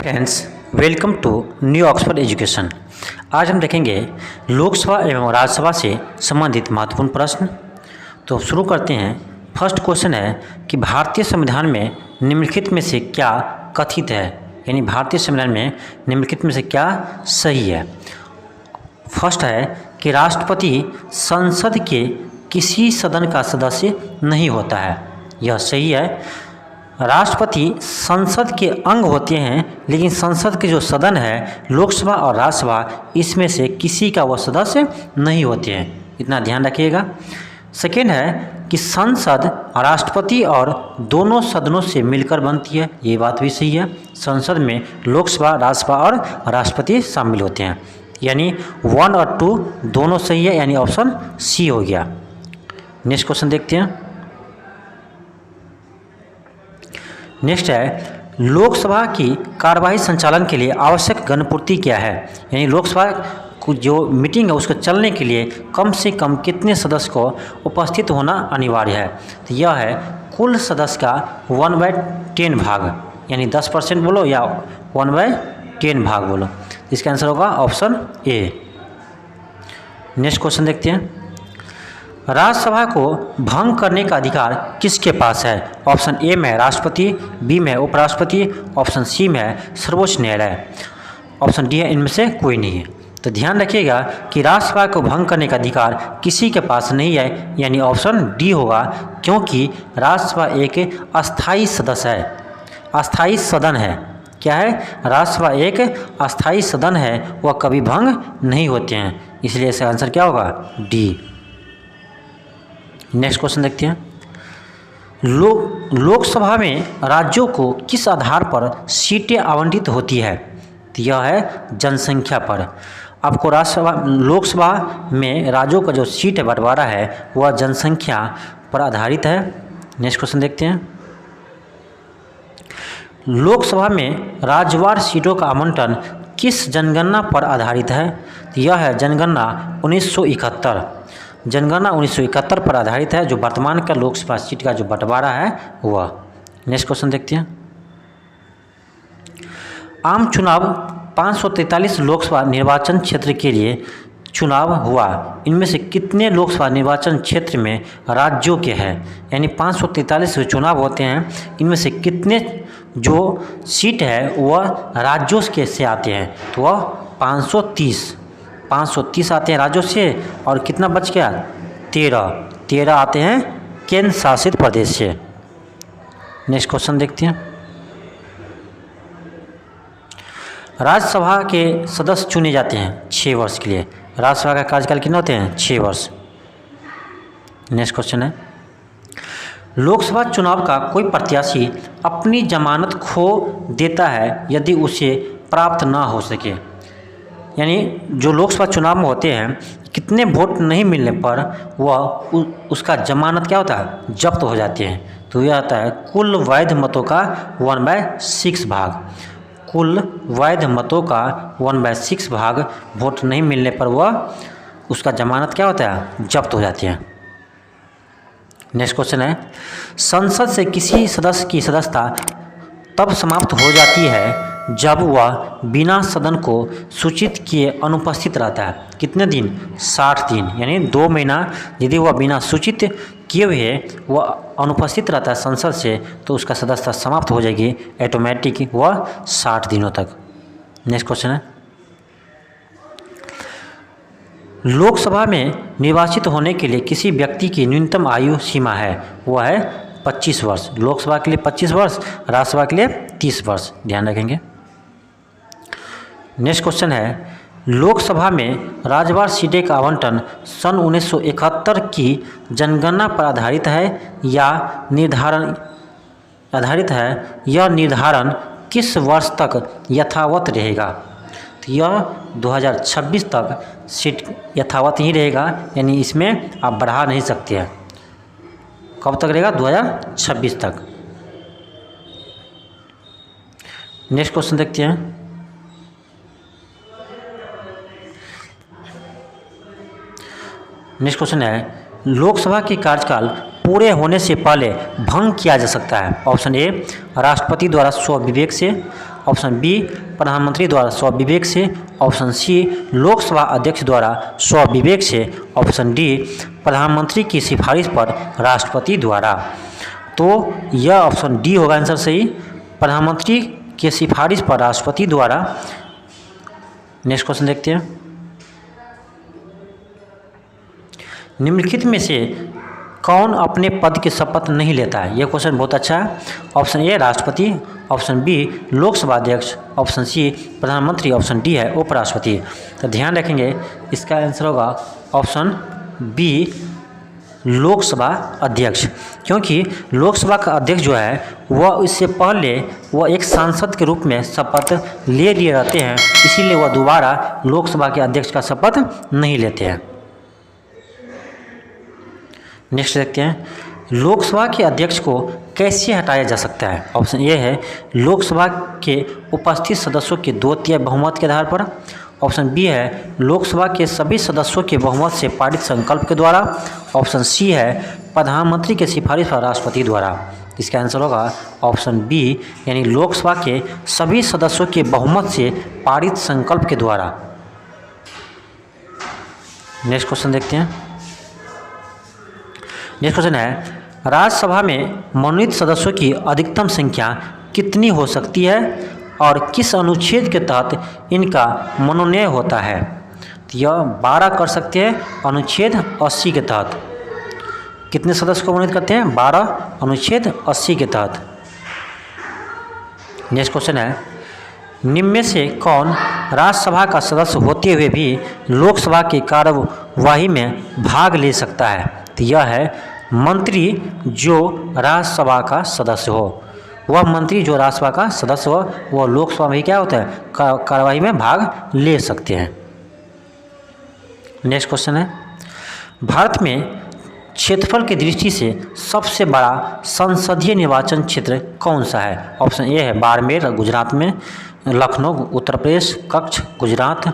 Friends, welcome to new Oxford education. आज हम देखेंगे लोकसभा एवं राज्यसभा से संबंधित महत्वपूर्ण प्रश्न। तो शुरू करते हैं। फर्स्ट क्वेश्चन है कि भारतीय संविधान में निम्नलिखित में से क्या कथित है, यानी भारतीय संविधान में निम्नलिखित में से क्या सही है। फर्स्ट है कि राष्ट्रपति संसद के किसी सदन का सदस्य नहीं होता है। यह सही है। राष्ट्रपति संसद के अंग होते हैं, लेकिन संसद के जो सदन है लोकसभा और राज्यसभा, इसमें से किसी का वो सदस्य नहीं होते हैं, इतना ध्यान रखिएगा। सेकेंड है कि संसद राष्ट्रपति और दोनों सदनों से मिलकर बनती है। ये बात भी सही है। संसद में लोकसभा, राज्यसभा और राष्ट्रपति शामिल होते हैं, यानी 1 और 2 दोनों सही है, यानी ऑप्शन सी हो गया। नेक्स्ट क्वेश्चन देखते हैं। नेक्स्ट है लोकसभा की कार्यवाही संचालन के लिए आवश्यक गणपूर्ति क्या है, यानी लोकसभा को जो मीटिंग है उसको चलने के लिए कम से कम कितने सदस्य को उपस्थित होना अनिवार्य है। तो यह है कुल सदस्य का 1/10 भाग, यानी 10% बोलो या 1/10 भाग बोलो। इसका आंसर होगा ऑप्शन ए। नेक्स्ट क्वेश्चन देखते हैं। राज्यसभा को भंग करने का अधिकार किसके पास है। ऑप्शन ए में राष्ट्रपति, बी में उपराष्ट्रपति, ऑप्शन सी में सर्वोच्च न्यायालय, ऑप्शन डी है इनमें से कोई नहीं है। तो ध्यान रखिएगा कि राज्यसभा को भंग करने का अधिकार किसी के पास नहीं है, यानी ऑप्शन डी होगा, क्योंकि राज्यसभा एक अस्थायी सदस्य है, अस्थायी सदन है। क्या है? राज्यसभा एक अस्थायी सदन है, वह कभी भंग नहीं होते हैं, इसलिए इसका आंसर क्या होगा? डी। नेक्स्ट क्वेश्चन देखते हैं। लोकसभा में राज्यों को किस आधार पर सीटें आवंटित होती है। तो यह है जनसंख्या पर। आपको लोकसभा में राज्यों का जो सीट है बंटवारा है वह जनसंख्या पर आधारित है। नेक्स्ट क्वेश्चन देखते हैं। लोकसभा में राज्यवार सीटों का आवंटन किस जनगणना पर आधारित है। तो यह है जनगणना 1971। जनगणना 1971 पर आधारित है, जो वर्तमान का लोकसभा सीट का जो बंटवारा है वह। नेक्स्ट क्वेश्चन देखते हैं। आम चुनाव 543 लोकसभा निर्वाचन क्षेत्र के लिए चुनाव हुआ, इनमें से कितने लोकसभा निर्वाचन क्षेत्र में राज्यों के हैं, यानी 543 चुनाव होते हैं, इनमें से कितने जो सीट है वह राज्यों के से आते हैं। तो वह 530 आते हैं राज्यों से, और कितना बच गया? 13 आते हैं केंद्र शासित प्रदेश से। नेक्स्ट क्वेश्चन देखते हैं। राज्यसभा के सदस्य चुने जाते हैं 6 वर्ष के लिए। राज्यसभा का कार्यकाल कितने होते हैं? 6 वर्ष। नेक्स्ट क्वेश्चन है। लोकसभा चुनाव का कोई प्रत्याशी अपनी जमानत खो देता है यदि उसे प्राप्त ना हो सके, यानी जो लोकसभा चुनाव में होते हैं कितने वोट नहीं मिलने पर वह उसका जमानत क्या होता है? जब्त हो जाते हैं। तो यह आता है कुल वैध मतों का 1/6 भाग। कुल वैध मतों का 1/6 भाग वोट नहीं मिलने पर वह उसका जमानत क्या होता है? जब्त हो जाती है। नेक्स्ट क्वेश्चन है। संसद से किसी सदस्य की सदस्यता तब समाप्त हो जाती है जब वह बिना सदन को सूचित किए अनुपस्थित रहता है। कितने दिन? 60 दिन, यानी 2 महीना यदि वह बिना सूचित किए हुए वह अनुपस्थित रहता है संसद से, तो उसका सदस्यता समाप्त हो जाएगी ऑटोमेटिक, वह 60 दिनों तक। नेक्स्ट क्वेश्चन है। लोकसभा में निर्वाचित होने के लिए किसी व्यक्ति की न्यूनतम आयु सीमा है, वह है 25 वर्ष। लोकसभा के लिए 25 वर्ष, राज्यसभा के लिए 30 वर्ष, ध्यान रखेंगे। नेक्स्ट क्वेश्चन है। लोकसभा में राज्यवार सीटें का आवंटन सन 1971 की जनगणना पर आधारित है या यह निर्धारण किस वर्ष तक यथावत रहेगा। तो यह 2026 तक सीट यथावत ही रहेगा, यानी इसमें आप बढ़ा नहीं सकते हैं। कब तक रहेगा? 2026 तक। नेक्स्ट क्वेश्चन देखते हैं। नेक्स्ट क्वेश्चन है। लोकसभा की कार्यकाल पूरे होने से पहले भंग किया जा सकता है। ऑप्शन ए राष्ट्रपति द्वारा स्वविवेक से, ऑप्शन बी प्रधानमंत्री द्वारा स्वविवेक से, ऑप्शन सी लोकसभा अध्यक्ष द्वारा स्वविवेक से, ऑप्शन डी प्रधानमंत्री की सिफारिश पर राष्ट्रपति द्वारा। तो यह ऑप्शन डी होगा आंसर सही, प्रधानमंत्री की सिफारिश पर राष्ट्रपति द्वारा। नेक्स्ट क्वेश्चन देखते हैं, निम्नलिखित में से कौन अपने पद की शपथ नहीं लेता है? यह क्वेश्चन बहुत अच्छा है। ऑप्शन ए राष्ट्रपति, ऑप्शन बी लोकसभा अध्यक्ष, ऑप्शन सी प्रधानमंत्री, ऑप्शन डी है उपराष्ट्रपति। तो ध्यान रखेंगे इसका आंसर होगा ऑप्शन बी लोकसभा अध्यक्ष, क्योंकि लोकसभा का अध्यक्ष जो है वह इससे पहले वह एक सांसद के रूप में शपथ ले लिए रहते हैं, इसीलिए वह दोबारा लोकसभा के अध्यक्ष का शपथ नहीं लेते हैं। नेक्स्ट देखते हैं, लोकसभा के अध्यक्ष को कैसे हटाया जा सकता है? ऑप्शन ए है लोकसभा के उपस्थित सदस्यों के 2/3 बहुमत के आधार पर, ऑप्शन बी है लोकसभा के सभी सदस्यों के बहुमत से पारित संकल्प के द्वारा, ऑप्शन सी है प्रधानमंत्री के सिफारिश पर राष्ट्रपति द्वारा। इसका आंसर होगा ऑप्शन बी, यानी लोकसभा के सभी सदस्यों के बहुमत से पारित संकल्प के द्वारा। नेक्स्ट क्वेश्चन देखते हैं, नेक्स्ट क्वेश्चन है राज्यसभा में मनोनीत सदस्यों की अधिकतम संख्या कितनी हो सकती है और किस अनुच्छेद के तहत इनका मनोनयन होता है? तो यह 12 कर सकते हैं अनुच्छेद 80 के तहत। कितने सदस्य को मनोनीत करते हैं? 12 अनुच्छेद 80 के तहत। नेक्स्ट क्वेश्चन है निम्न में से कौन राज्यसभा का सदस्य होते हुए भी लोकसभा की कार्यवाही में भाग ले सकता है? तो यह है मंत्री जो राज्यसभा का सदस्य हो। वह मंत्री जो राज्यसभा का सदस्य हो वह लोकसभा में क्या होता है? कार्यवाही में भाग ले सकते हैं। नेक्स्ट क्वेश्चन है भारत में क्षेत्रफल की दृष्टि से सबसे बड़ा संसदीय निर्वाचन क्षेत्र कौन सा है? ऑप्शन ए है बाड़मेर गुजरात में, लखनऊ उत्तर प्रदेश, कच्छ गुजरात,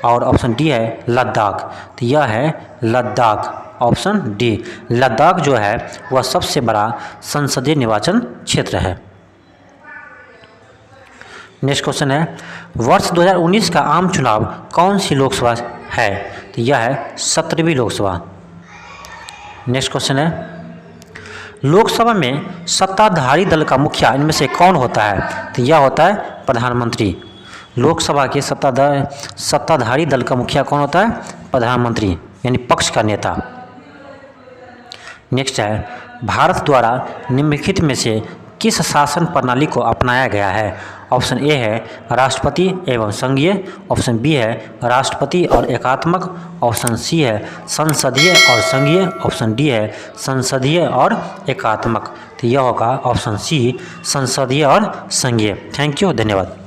और ऑप्शन डी है लद्दाख। तो यह है लद्दाख, ऑप्शन डी लद्दाख जो है वह सबसे बड़ा संसदीय निर्वाचन क्षेत्र है। नेक्स्ट क्वेश्चन है वर्ष 2019 का आम चुनाव कौन सी लोकसभा है? तो यह है 17वीं लोकसभा। नेक्स्ट क्वेश्चन है लोकसभा में सत्ताधारी दल का मुखिया इनमें से कौन होता है? तो यह होता है प्रधानमंत्री। लोकसभा के सत्ताधारी दल का मुखिया कौन होता है? प्रधानमंत्री, यानी पक्ष का नेता। नेक्स्ट है भारत द्वारा निम्नलिखित में से किस शासन प्रणाली को अपनाया गया है? ऑप्शन ए है राष्ट्रपति एवं संघीय, ऑप्शन बी है राष्ट्रपति और एकात्मक, ऑप्शन सी है संसदीय और संघीय, ऑप्शन डी है संसदीय और एकात्मक। तो यह होगा ऑप्शन सी संसदीय और संघीय। थैंक यू, धन्यवाद।